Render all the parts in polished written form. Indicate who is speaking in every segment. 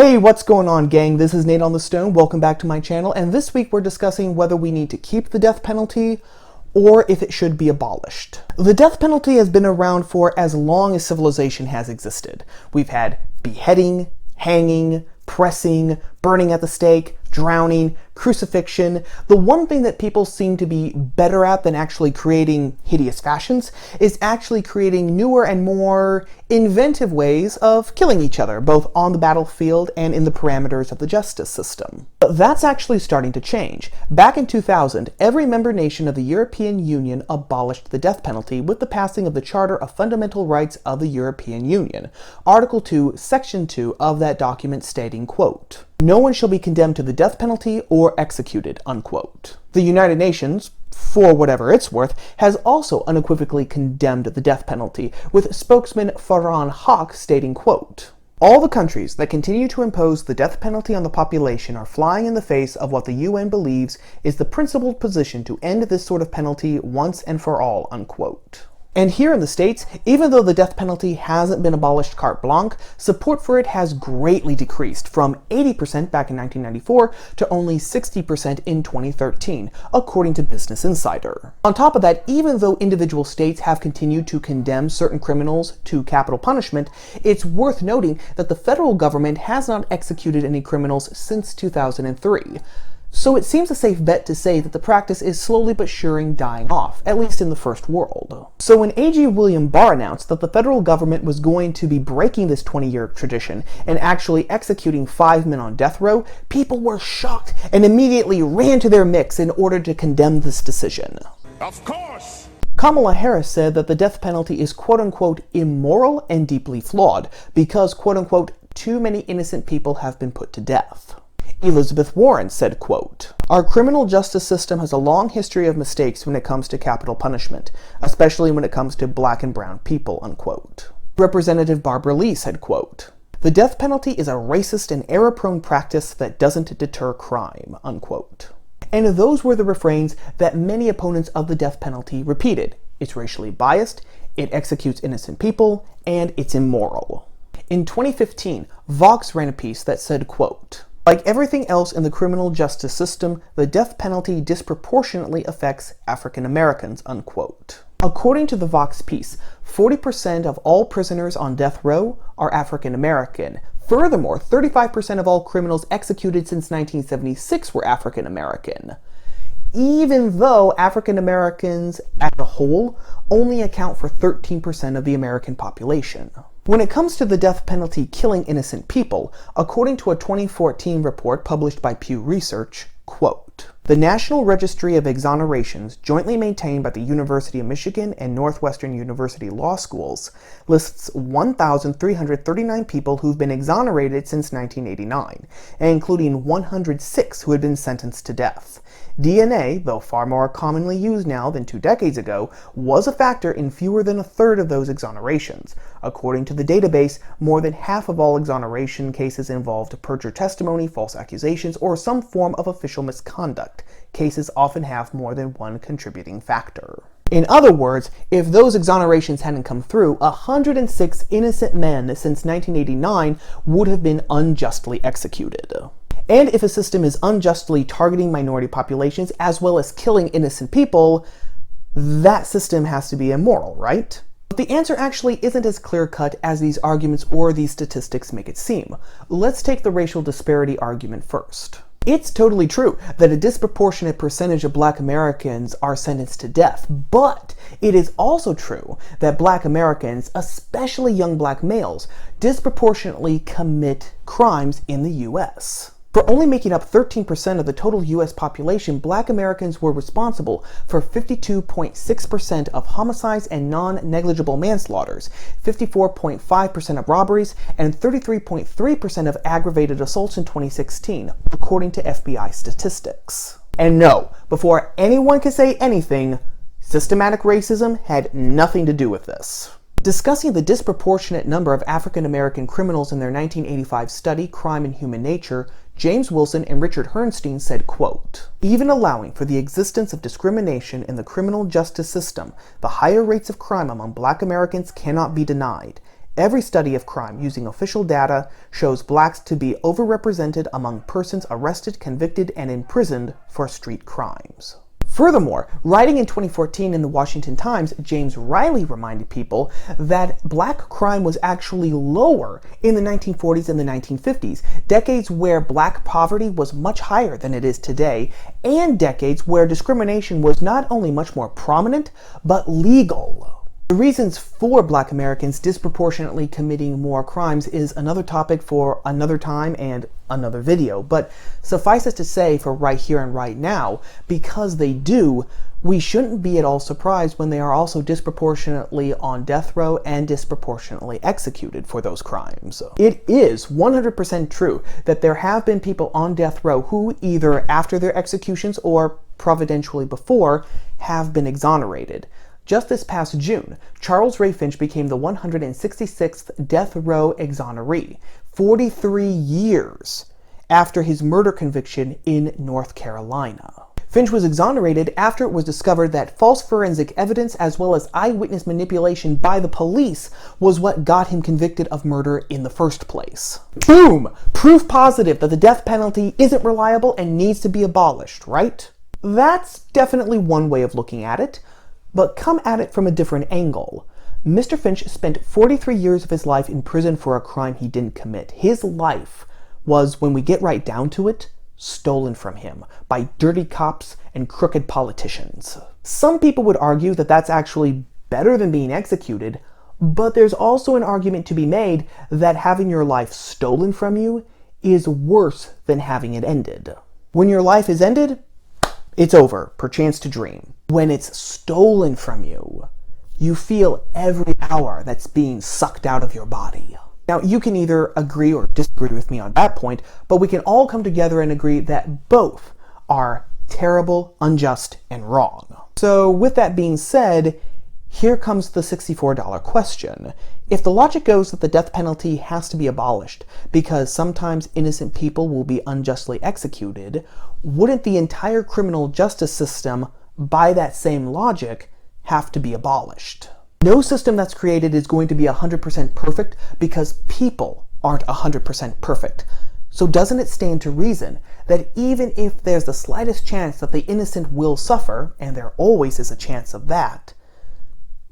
Speaker 1: Hey, what's going on, gang? This is Nate on the Stone. Welcome back to my channel, and this week we're discussing whether we need to keep the death penalty or if it should be abolished. The death penalty has been around for as long as civilization has existed. We've had beheading, hanging, pressing, burning at the stake, drowning, crucifixion. The one thing that people seem to be better at than actually creating hideous fashions is actually creating newer and more inventive ways of killing each other, both on the battlefield and in the parameters of the justice system. But that's actually starting to change. Back in 2000, every member nation of the European Union abolished the death penalty with the passing of the Charter of Fundamental Rights of the European Union, Article 2, Section 2 of that document stating, quote, "No one shall be condemned to the death penalty or executed," unquote. The United Nations, for whatever it's worth, has also unequivocally condemned the death penalty, with spokesman Farhan Haq stating, quote, "All the countries that continue to impose the death penalty on the population are flying in the face of what the UN believes is the principled position to end this sort of penalty once and for all," unquote. And here in the States, even though the death penalty hasn't been abolished carte blanche, support for it has greatly decreased from 80% back in 1994 to only 60% in 2013, according to Business Insider. On top of that, even though individual states have continued to condemn certain criminals to capital punishment, it's worth noting that the federal government has not executed any criminals since 2003. So it seems a safe bet to say that the practice is slowly but surely dying off, at least in the first world. So when AG William Barr announced that the federal government was going to be breaking this 20-year tradition and actually executing 5 men on death row, people were shocked and immediately ran to their mix in order to condemn this decision.
Speaker 2: Of course!
Speaker 1: Kamala Harris said that the death penalty is quote-unquote immoral and deeply flawed because quote-unquote too many innocent people have been put to death. Elizabeth Warren said, quote, "Our criminal justice system has a long history of mistakes when it comes to capital punishment, especially when it comes to black and brown people," unquote. Representative Barbara Lee said, quote, "The death penalty is a racist and error-prone practice that doesn't deter crime," unquote. And those were the refrains that many opponents of the death penalty repeated. It's racially biased, it executes innocent people, and it's immoral. In 2015, Vox ran a piece that said, quote, "Like everything else in the criminal justice system, the death penalty disproportionately affects African Americans," unquote. According to the Vox piece, 40% of all prisoners on death row are African American. Furthermore, 35% of all criminals executed since 1976 were African American, even though African Americans as a whole only account for 13% of the American population. When it comes to the death penalty killing innocent people, according to a 2014 report published by Pew Research, quote, "The National Registry of Exonerations, jointly maintained by the University of Michigan and Northwestern University Law Schools, lists 1,339 people who've been exonerated since 1989, including 106 who had been sentenced to death. DNA, though far more commonly used now than 2 decades ago, was a factor in fewer than a third of those exonerations. According to the database, more than half of all exoneration cases involved perjured testimony, false accusations, or some form of official misconduct. Cases often have more than one contributing factor." In other words, if those exonerations hadn't come through, 106 innocent men since 1989 would have been unjustly executed. And if a system is unjustly targeting minority populations as well as killing innocent people, that system has to be immoral, right? But the answer actually isn't as clear-cut as these arguments or these statistics make it seem. Let's take the racial disparity argument first. It's totally true that a disproportionate percentage of black Americans are sentenced to death, but it is also true that black Americans, especially young black males, disproportionately commit crimes in the US. For only making up 13% of the total US population, black Americans were responsible for 52.6% of homicides and non-negligible manslaughters, 54.5% of robberies, and 33.3% of aggravated assaults in 2016, according to FBI statistics. And no, before anyone can say anything, systematic racism had nothing to do with this. Discussing the disproportionate number of African American criminals in their 1985 study, Crime and Human Nature, James Wilson and Richard Herrnstein said, quote, "Even allowing for the existence of discrimination in the criminal justice system, the higher rates of crime among black Americans cannot be denied. Every study of crime using official data shows blacks to be overrepresented among persons arrested, convicted, and imprisoned for street crimes. Furthermore, writing in 2014 in the Washington Times, James Riley reminded people that black crime was actually lower in the 1940s and the 1950s, decades where black poverty was much higher than it is today, and decades where discrimination was not only much more prominent, but legal. The reasons for black Americans disproportionately committing more crimes is another topic for another time and another video, but suffice it to say for right here and right now, because they do, we shouldn't be at all surprised when they are also disproportionately on death row and disproportionately executed for those crimes. It is 100% true that there have been people on death row who either after their executions or providentially before have been exonerated. Just this past June, Charles Ray Finch became the 166th death row exoneree, 43 years after his murder conviction in North Carolina. Finch was exonerated after it was discovered that false forensic evidence as well as eyewitness manipulation by the police was what got him convicted of murder in the first place. Boom! Proof positive that the death penalty isn't reliable and needs to be abolished, right? That's definitely one way of looking at it. But come at it from a different angle. Mr. Finch spent 43 years of his life in prison for a crime he didn't commit. His life was, when we get right down to it, stolen from him by dirty cops and crooked politicians. Some people would argue that that's actually better than being executed, but there's also an argument to be made that having your life stolen from you is worse than having it ended. When your life is ended, it's over, perchance to dream. When it's stolen from you, you feel every hour that's being sucked out of your body. Now, you can either agree or disagree with me on that point, but we can all come together and agree that both are terrible, unjust, and wrong. So, with that being said, here comes the $64 question. If the logic goes that the death penalty has to be abolished because sometimes innocent people will be unjustly executed, wouldn't the entire criminal justice system, by that same logic, have to be abolished? No system that's created is going to be 100% perfect because people aren't 100% perfect. So doesn't it stand to reason that even if there's the slightest chance that the innocent will suffer, and there always is a chance of that,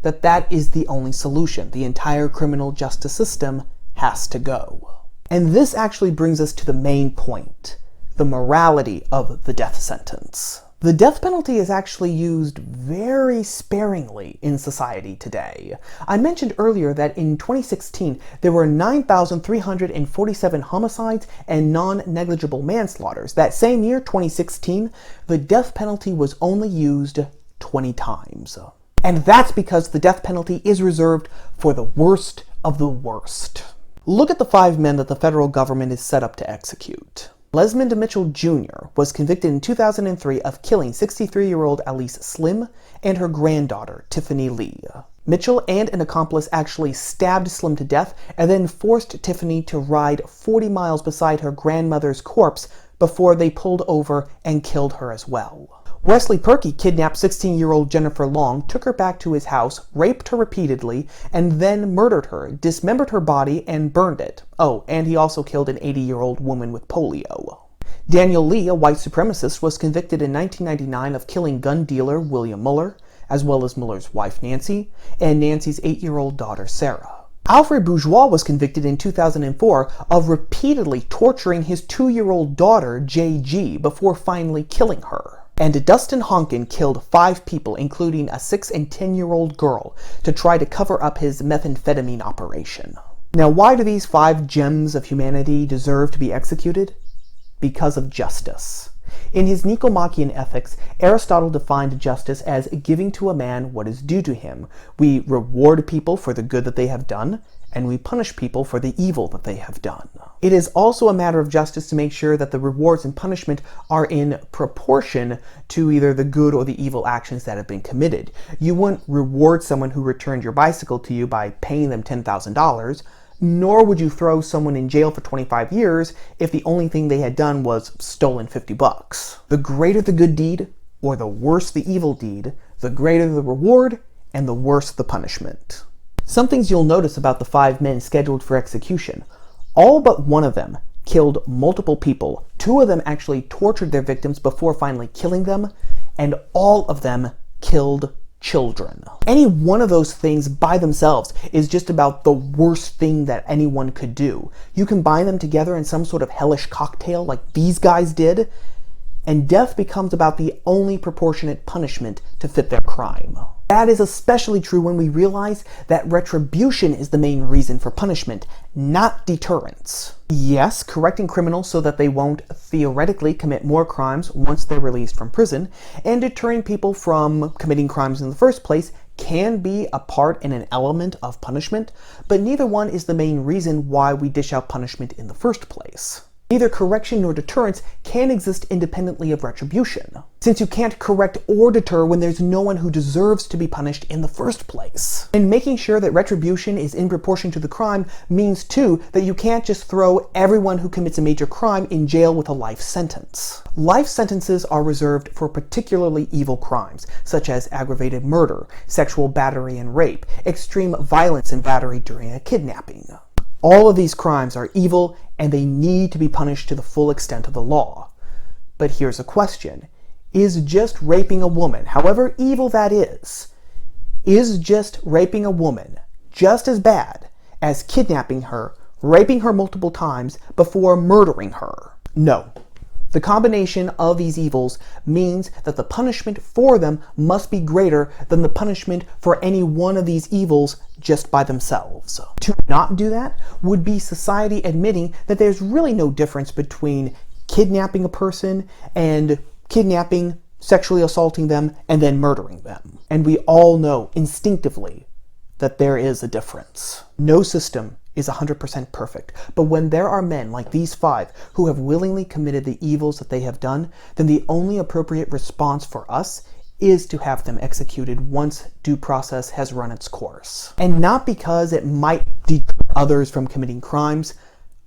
Speaker 1: that is the only solution? The entire criminal justice system has to go. And this actually brings us to the main point, the morality of the death sentence. The death penalty is actually used very sparingly in society today. I mentioned earlier that in 2016, there were 9,347 homicides and non-negligible manslaughters. That same year, 2016, the death penalty was only used 20 times. And that's because the death penalty is reserved for the worst of the worst. Look at the 5 men that the federal government is set up to execute. Lezmond Mitchell Jr. was convicted in 2003 of killing 63-year-old Alice Slim and her granddaughter, Tiffany Lee. Mitchell and an accomplice actually stabbed Slim to death and then forced Tiffany to ride 40 miles beside her grandmother's corpse before they pulled over and killed her as well. Wesley Purkey kidnapped 16-year-old Jennifer Long, took her back to his house, raped her repeatedly, and then murdered her, dismembered her body, and burned it. Oh, and he also killed an 80-year-old woman with polio. Daniel Lee, a white supremacist, was convicted in 1999 of killing gun dealer William Muller, as well as Muller's wife Nancy, and Nancy's 8-year-old daughter Sarah. Alfred Bourgeois was convicted in 2004 of repeatedly torturing his 2-year-old daughter JG before finally killing her. And Dustin Honken killed 5 people, including a 6 and 10-year-old girl, to try to cover up his methamphetamine operation. Now, why do these 5 gems of humanity deserve to be executed? Because of justice. In his Nicomachean Ethics, Aristotle defined justice as giving to a man what is due to him. We reward people for the good that they have done, and we punish people for the evil that they have done. It is also a matter of justice to make sure that the rewards and punishment are in proportion to either the good or the evil actions that have been committed. You wouldn't reward someone who returned your bicycle to you by paying them $10,000, nor would you throw someone in jail for 25 years if the only thing they had done was stolen $50. The greater the good deed, or the worse the evil deed, the greater the reward, and the worse the punishment. Some things you'll notice about the 5 men scheduled for execution. All but one of them killed multiple people. 2 of them actually tortured their victims before finally killing them, and all of them killed children. Any one of those things by themselves is just about the worst thing that anyone could do. You combine them together in some sort of hellish cocktail like these guys did, and death becomes about the only proportionate punishment to fit their crime. That is especially true when we realize that retribution is the main reason for punishment, not deterrence. Yes, correcting criminals so that they won't theoretically commit more crimes once they're released from prison, and deterring people from committing crimes in the first place can be a part and an element of punishment, but neither one is the main reason why we dish out punishment in the first place. Neither correction nor deterrence can exist independently of retribution, since you can't correct or deter when there's no one who deserves to be punished in the first place. And making sure that retribution is in proportion to the crime means too that you can't just throw everyone who commits a major crime in jail with a life sentence. Life sentences are reserved for particularly evil crimes, such as aggravated murder, sexual battery and rape, extreme violence and battery during a kidnapping. All of these crimes are evil and they need to be punished to the full extent of the law. But here's a question. Is just raping a woman, however evil that is just raping a woman just as bad as kidnapping her, raping her multiple times before murdering her? No. The combination of these evils means that the punishment for them must be greater than the punishment for any one of these evils just by themselves. To not do that would be society admitting that there's really no difference between kidnapping a person and kidnapping, sexually assaulting them, and then murdering them. And we all know instinctively that there is a difference. No system is 100% perfect, but when there are men like these 5 who have willingly committed the evils that they have done, then the only appropriate response for us is to have them executed once due process has run its course. And not because it might deter others from committing crimes,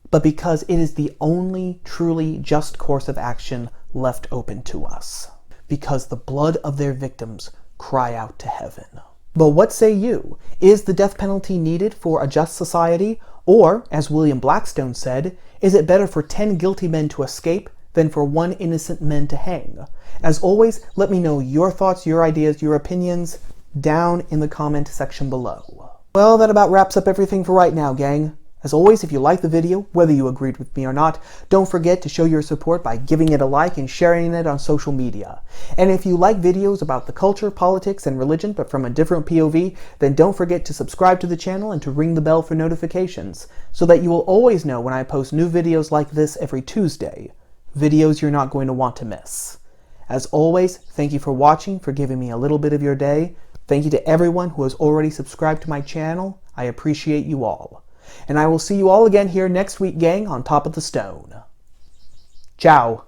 Speaker 1: but because it is the only truly just course of action left open to us. Because the blood of their victims cry out to heaven. But what say you? Is the death penalty needed for a just society? Or, as William Blackstone said, is it better for 10 guilty men to escape than for 1 innocent man to hang? As always, let me know your thoughts, your ideas, your opinions down in the comment section below. Well, that about wraps up everything for right now, gang. As always, if you liked the video, whether you agreed with me or not, don't forget to show your support by giving it a like and sharing it on social media. And if you like videos about the culture, politics, and religion, but from a different POV, then don't forget to subscribe to the channel and to ring the bell for notifications, so that you will always know when I post new videos like this every Tuesday. Videos you're not going to want to miss. As always, thank you for watching, for giving me a little bit of your day. Thank you to everyone who has already subscribed to my channel. I appreciate you all. And I will see you all again here next week, gang, on Top of the Stone. Ciao.